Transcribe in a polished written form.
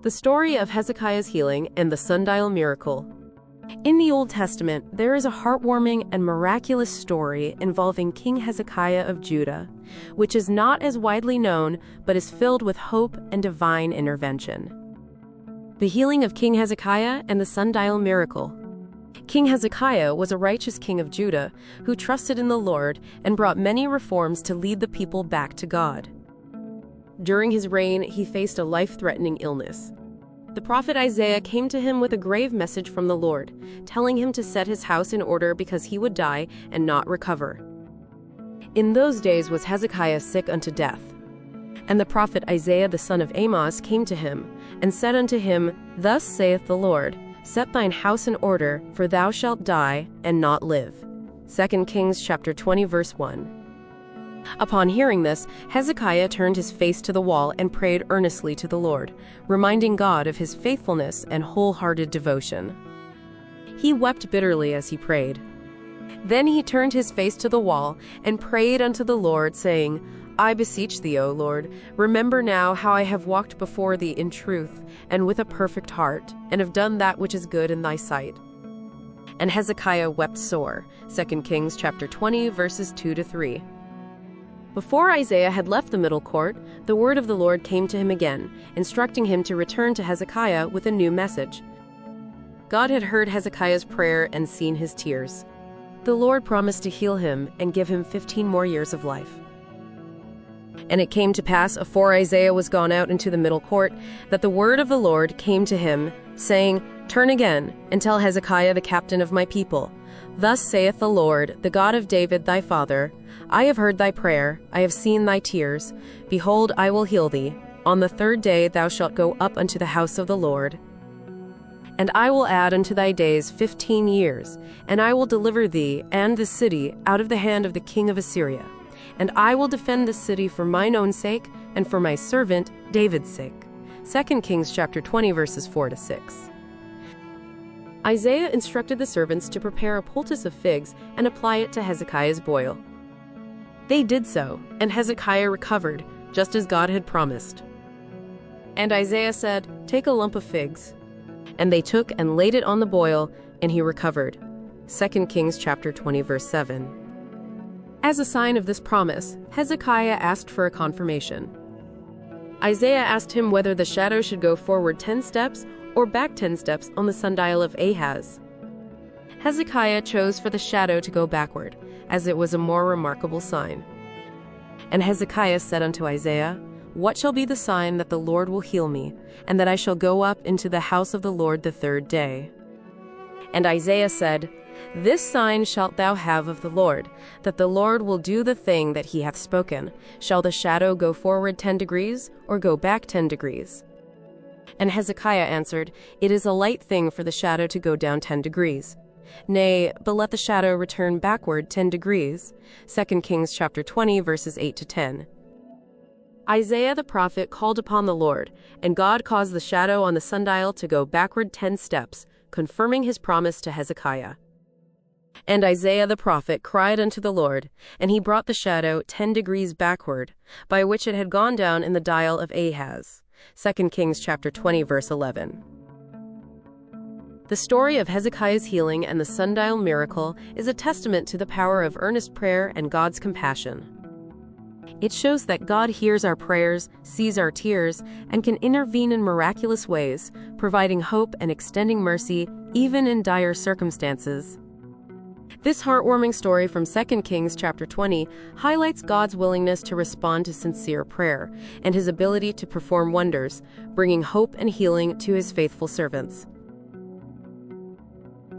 The story of Hezekiah's healing and the Sundial miracle. In the Old Testament, there is a heartwarming and miraculous story involving King Hezekiah of Judah, which is not as widely known but is filled with hope and divine intervention. The healing of King Hezekiah and the Sundial miracle. King Hezekiah was a righteous king of Judah who trusted in the Lord and brought many reforms to lead the people back to God. During his reign, he faced a life-threatening illness. The prophet Isaiah came to him with a grave message from the Lord, telling him to set his house in order because he would die and not recover. In those days was Hezekiah sick unto death. And the prophet Isaiah the son of Amoz came to him, and said unto him, Thus saith the Lord, Set thine house in order, for thou shalt die, and not live. 2 Kings chapter 20 verse 1. Upon hearing this, Hezekiah turned his face to the wall and prayed earnestly to the Lord, reminding God of his faithfulness and wholehearted devotion. He wept bitterly as he prayed. Then he turned his face to the wall and prayed unto the Lord, saying, I beseech thee, O Lord, remember now how I have walked before thee in truth and with a perfect heart, and have done that which is good in thy sight. And Hezekiah wept sore. 2 Kings chapter 20 verses 2-3. Before Isaiah had left the middle court, the word of the Lord came to him again, instructing him to return to Hezekiah with a new message. God had heard Hezekiah's prayer and seen his tears. The Lord promised to heal him and give him 15 more years of life. And it came to pass, afore Isaiah was gone out into the middle court, that the word of the Lord came to him, saying, Turn again, and tell Hezekiah the captain of my people, Thus saith the Lord, the God of David thy father, I have heard thy prayer, I have seen thy tears. Behold, I will heal thee. On the third day thou shalt go up unto the house of the Lord. And I will add unto thy days 15 years, and I will deliver thee and the city out of the hand of the king of Assyria. And I will defend the city for mine own sake, and for my servant David's sake. 2 Kings chapter 20 verses 4-6. Isaiah instructed the servants to prepare a poultice of figs and apply it to Hezekiah's boil. They did so, and Hezekiah recovered, just as God had promised. And Isaiah said, Take a lump of figs. And they took and laid it on the boil, and he recovered. 2 Kings chapter 20 verse 7. As a sign of this promise, Hezekiah asked for a confirmation. Isaiah asked him whether the shadow should go forward 10 steps or back 10 steps on the sundial of Ahaz. Hezekiah chose for the shadow to go backward, as it was a more remarkable sign. And Hezekiah said unto Isaiah, What shall be the sign that the Lord will heal me, and that I shall go up into the house of the Lord the third day? And Isaiah said, This sign shalt thou have of the Lord, that the Lord will do the thing that he hath spoken. Shall the shadow go forward 10 degrees, or go back 10 degrees? And Hezekiah answered, It is a light thing for the shadow to go down 10 degrees. Nay, but let the shadow return backward 10 degrees. 2 Kings chapter 20 verses 8-10. Isaiah the prophet called upon the Lord, and God caused the shadow on the sundial to go backward 10 steps, confirming his promise to Hezekiah. And Isaiah the prophet cried unto the Lord, and he brought the shadow 10 degrees backward, by which it had gone down in the dial of Ahaz. 2 Kings chapter 20 verse 11. The story of Hezekiah's healing and the sundial miracle is a testament to the power of earnest prayer and God's compassion. It shows that God hears our prayers, sees our tears, and can intervene in miraculous ways, providing hope and extending mercy even in dire circumstances. This heartwarming story from 2 Kings chapter 20 highlights God's willingness to respond to sincere prayer and his ability to perform wonders, bringing hope and healing to his faithful servants.